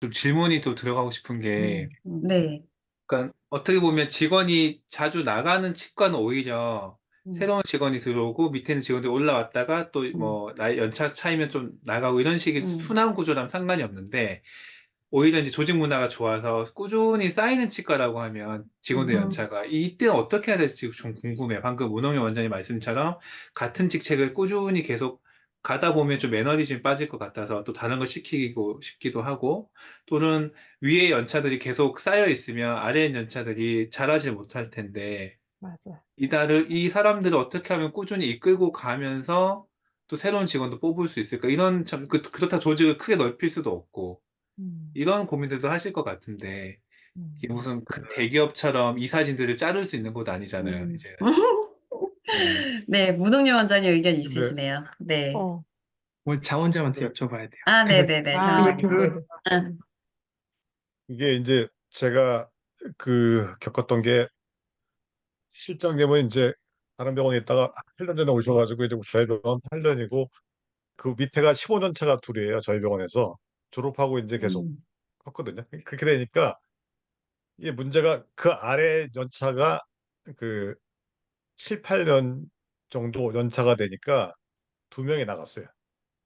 좀 질문이 또 들어가고 싶은 게, 네. 그러니까 어떻게 보면 직원이 자주 나가는 치과는 오히려 음, 새로운 직원이 들어오고 밑에 있는 직원들이 올라왔다가 또 음, 뭐 나이 연차 차이면 좀 나가고 이런 식의 음, 순환 구조랑 상관이 없는데, 오히려 이제 조직 문화가 좋아서 꾸준히 쌓이는 치과라고 하면 직원들 음, 연차가 이때는 어떻게 해야 될지 좀 궁금해요. 방금 문홍영 원장님 말씀처럼 같은 직책을 꾸준히 계속 가다 보면 좀 매너리즘이 빠질 것 같아서 또 다른 걸 시키고 싶기도 하고, 또는 위에 연차들이 계속 쌓여 있으면 아래 연차들이 잘하지 못할 텐데, 맞아. 이 사람들을 어떻게 하면 꾸준히 이끌고 가면서 또 새로운 직원도 뽑을 수 있을까? 이런 참 그렇다 조직을 크게 넓힐 수도 없고 음, 이런 고민들도 하실 것 같은데, 이게 음. 무슨 큰 대기업처럼 이사진들을 자를 수 있는 곳 아니잖아요, 음. 이제. 네. 네, 문동열 원장님 의견 근데 있으시네요. 네. 어, 뭐 자원자한테 여쭤봐야 돼요. 아, 네네네. 아, 장원님. 그 네네. 이게 이제 제가 겪었던 게 실장님은 이제 다른 병원에 있다가 8년 전에 오셔가지고 이제 저희 병원 8년이고 그 밑에가 15년 차가 둘이에요. 저희 병원에서 졸업하고 이제 계속 음, 컸거든요. 그렇게 되니까 이게 문제가 그 아래 연차가 그 7, 8년 정도 연차가 되니까 두 명이 나갔어요.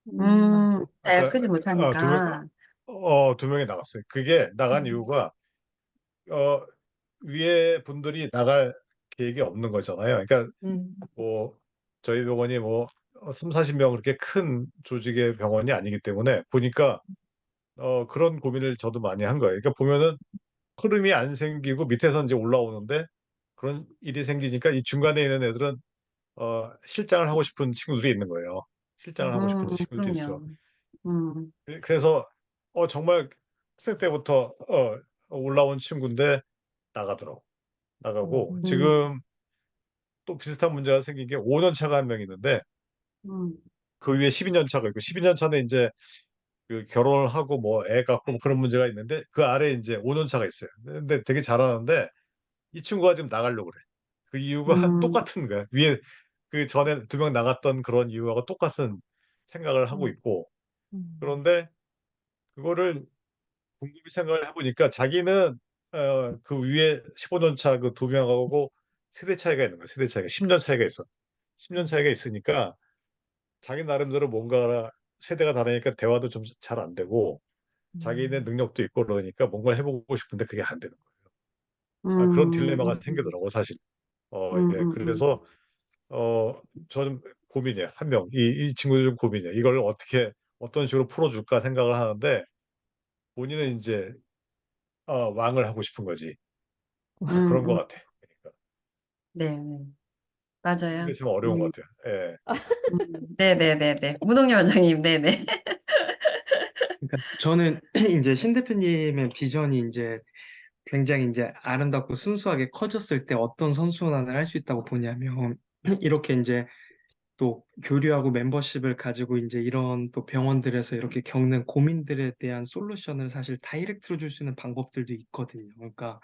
맞아. 자기가 아까 크지 못하니까. 두 명이 나갔어요. 그게 나간 음, 이유가 어, 위에 분들이 나갈 계획이 없는 거잖아요. 그러니까 음, 뭐 저희 병원이 뭐 3, 40명 그렇게 큰 조직의 병원이 아니기 때문에 보니까 그런 고민을 저도 많이 한 거예요. 그러니까 보면은 흐름이 안 생기고 밑에서 이제 올라오는데 그런 일이 생기니까 이 중간에 있는 애들은 실장을 하고 싶은 친구들이 있는 거예요. 실장을 하고 싶은 친구들이 있어. 그럼요. 음, 그래서 정말 학생 때부터 올라온 친구인데 나가더라고. 어머, 나가고 음, 지금 또 비슷한 문제가 생긴 게 5년 차가 한 명 있는데 음, 그 위에 12년 차가 있고 12년 차는 이제 그 결혼을 하고 뭐 애 갖고 뭐 그런 문제가 있는데 그 아래 이제 5년 차가 있어요. 근데 되게 잘하는데 이 친구가 지금 나가려고 그래. 그 이유가 음, 똑같은 거야. 위에 그 전에 두 명 나갔던 그런 이유하고 똑같은 생각을 하고 음, 있고 음, 그런데 그거를 곰곰이 생각을 해보니까 자기는 그 위에 15년 차 그 두 명하고 세대 차이가 있는 거야. 세대 차이가 10년 차이가 있어. 10년 차이가 있으니까 자기 나름대로 뭔가 세대가 다르니까 대화도 좀 잘 안 되고 자기네 음, 능력도 있고 그러니까 뭔가 해보고 싶은데 그게 안 되는 거예요. 그런 음, 딜레마가 음, 생기더라고 사실. 예. 음. 그래서 저는 고민이에요. 한 명. 이 친구들 좀 고민이에요. 이걸 어떻게 어떤 식으로 풀어줄까 생각을 하는데 본인은 이제 왕을 하고 싶은 거지. 음, 그런 것 음. 같아. 그러니까 네, 네. 이게 맞아요. 좀 어려운 것 같아요. 예. 네네네네. 문동열 원장님, 네네. 음. 그러니까 저는 이제 신 대표님의 비전이 이제 굉장히 이제 아름답고 순수하게 커졌을 때 어떤 선순환을 할 수 있다고 보냐면 이렇게 이제 또 교류하고 멤버십을 가지고 이제 이런 또 병원들에서 이렇게 겪는 고민들에 대한 솔루션을 사실 다이렉트로 줄 수 있는 방법들도 있거든요. 그러니까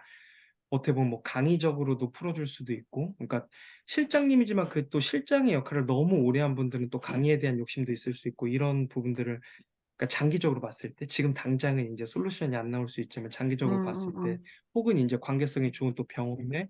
어떻게 보면 뭐 강의적으로도 풀어줄 수도 있고, 그러니까 실장님이지만 그 또 실장의 역할을 너무 오래 한 분들은 또 강의에 대한 욕심도 있을 수 있고 이런 부분들을 그러니까 장기적으로 봤을 때 지금 당장은 이제 솔루션이 안 나올 수 있지만 음, 장기적으로 봤을 때 음, 혹은 이제 관계성이 좋은 또 병원에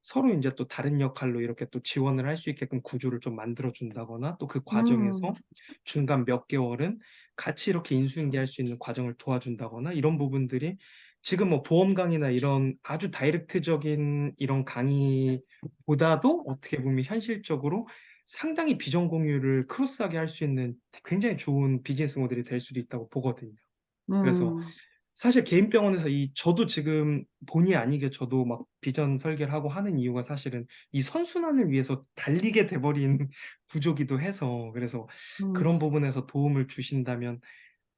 서로 이제 또 다른 역할로 이렇게 또 지원을 할 수 있게끔 구조를 좀 만들어 준다거나 또 그 과정에서 음, 중간 몇 개월은 같이 이렇게 인수인계할 수 있는 과정을 도와준다거나 이런 부분들이 지금 뭐 보험 강의나 이런 아주 다이렉트적인 이런 강의보다도 어떻게 보면 현실적으로 상당히 비전 공유를 크로스하게 할 수 있는 굉장히 좋은 비즈니스 모델이 될 수도 있다고 보거든요. 그래서 음, 사실 개인 병원에서 저도 지금 본의 아니게 저도 막 비전 설계를 하고 하는 이유가 사실은 이 선순환을 위해서 달리게 돼버린 구조기도 해서 그래서 그런 음, 부분에서 도움을 주신다면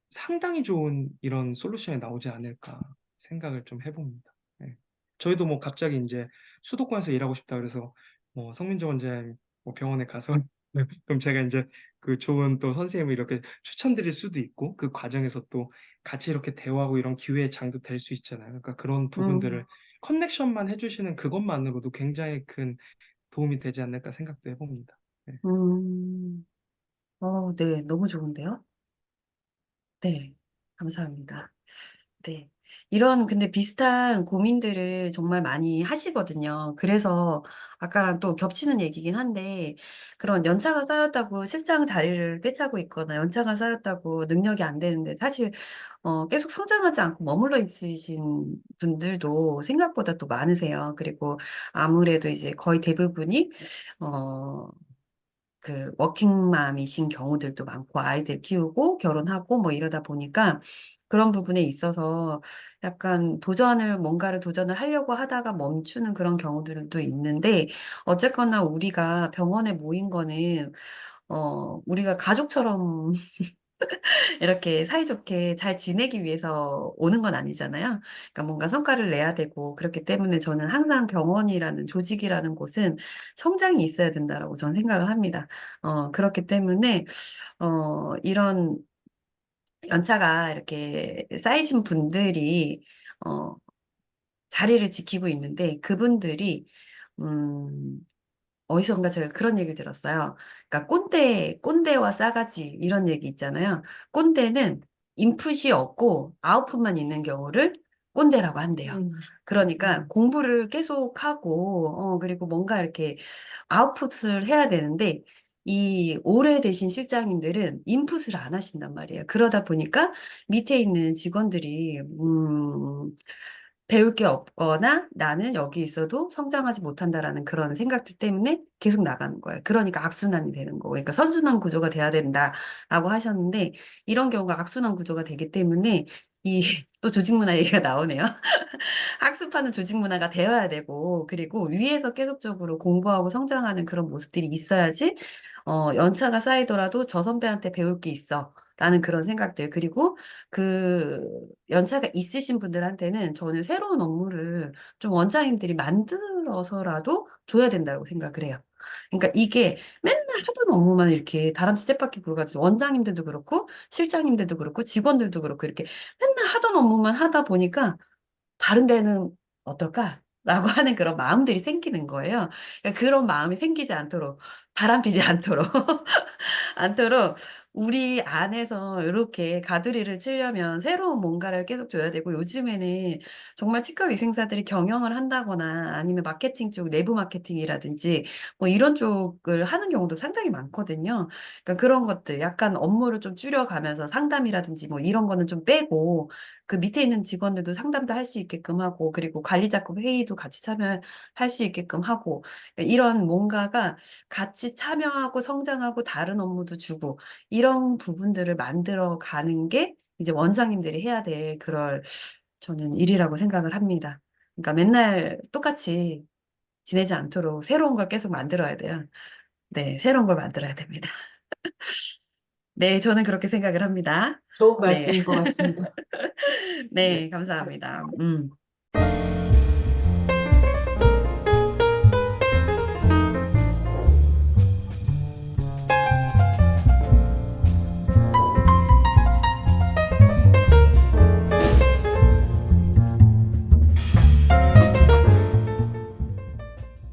상당히 좋은 이런 솔루션이 나오지 않을까 생각을 좀 해봅니다. 네. 저희도 뭐 갑자기 이제 수도권에서 일하고 싶다 그래서 뭐 성민정 원장님 뭐 병원에 가서 그럼 제가 이제 그 좋은 또 선생님을 이렇게 추천드릴 수도 있고 그 과정에서 또 같이 이렇게 대화하고 이런 기회의 장도 될 수 있잖아요. 그러니까 그런 부분들을 음, 커넥션만 해주시는 그것만으로도 굉장히 큰 도움이 되지 않을까 생각도 해봅니다. 네. 음. 네, 너무 좋은데요? 네, 감사합니다. 네. 이런, 근데 비슷한 고민들을 정말 많이 하시거든요. 그래서 아까랑 또 겹치는 얘기긴 한데, 그런 연차가 쌓였다고 실장 자리를 꿰차고 있거나, 연차가 쌓였다고 능력이 안 되는데, 사실, 계속 성장하지 않고 머물러 있으신 분들도 생각보다 또 많으세요. 그리고 아무래도 이제 거의 대부분이, 어, 그 워킹맘이신 경우들도 많고 아이들 키우고 결혼하고 뭐 이러다 보니까 그런 부분에 있어서 약간 뭔가를 도전을 하려고 하다가 멈추는 그런 경우들도 있는데 어쨌거나 우리가 병원에 모인 거는 우리가 가족처럼 이렇게 사이좋게 잘 지내기 위해서 오는 건 아니잖아요. 그러니까 뭔가 성과를 내야 되고 그렇기 때문에 저는 항상 병원이라는 조직이라는 곳은 성장이 있어야 된다라고 저는 생각을 합니다. 그렇기 때문에 이런 연차가 이렇게 쌓이신 분들이 어, 자리를 지키고 있는데 그분들이 음, 어디선가 제가 그런 얘기를 들었어요. 그러니까 꼰대와 싸가지 이런 얘기 있잖아요. 꼰대는 인풋이 없고 아웃풋만 있는 경우를 꼰대라고 한대요. 그러니까 공부를 계속하고 그리고 뭔가 이렇게 아웃풋을 해야 되는데 이 오래되신 실장님들은 인풋을 안 하신단 말이에요. 그러다 보니까 밑에 있는 직원들이 배울 게 없거나 나는 여기 있어도 성장하지 못한다라는 그런 생각들 때문에 계속 나가는 거예요. 그러니까 악순환이 되는 거고. 그러니까 선순환 구조가 돼야 된다라고 하셨는데 이런 경우가 악순환 구조가 되기 때문에 이 또 조직 문화 얘기가 나오네요. 학습하는 조직 문화가 되어야 되고 그리고 위에서 계속적으로 공부하고 성장하는 그런 모습들이 있어야지 연차가 쌓이더라도 저 선배한테 배울 게 있어. 라는 그런 생각들. 그리고 그 연차가 있으신 분들한테는 저는 새로운 업무를 좀 원장님들이 만들어서라도 줘야 된다고 생각을 해요. 그러니까 이게 맨날 하던 업무만 이렇게 다람쥐 쳇바퀴 굴어가지고 원장님들도 그렇고 실장님들도 그렇고 직원들도 그렇고 이렇게 맨날 하던 업무만 하다 보니까 다른 데는 어떨까? 라고 하는 그런 마음들이 생기는 거예요. 그러니까 그런 마음이 생기지 않도록, 바람피지 않도록, 않도록 우리 안에서 이렇게 가두리를 치려면 새로운 뭔가를 계속 줘야 되고 요즘에는 정말 치과 위생사들이 경영을 한다거나 아니면 마케팅 쪽, 내부 마케팅이라든지 뭐 이런 쪽을 하는 경우도 상당히 많거든요. 그러니까 그런 것들 약간 업무를 좀 줄여가면서 상담이라든지 뭐 이런 거는 좀 빼고 그 밑에 있는 직원들도 상담도 할 수 있게끔 하고, 그리고 관리자급 회의도 같이 참여할 수 있게끔 하고, 그러니까 이런 뭔가가 같이 참여하고 성장하고 다른 업무도 주고, 이런 부분들을 만들어 가는 게 이제 원장님들이 해야 될 그럴 저는 일이라고 생각을 합니다. 그러니까 맨날 똑같이 지내지 않도록 새로운 걸 계속 만들어야 돼요. 네, 새로운 걸 만들어야 됩니다. 네, 저는 그렇게 생각을 합니다. 좋은 네, 말씀인 것 같습니다. 네. 네, 감사합니다.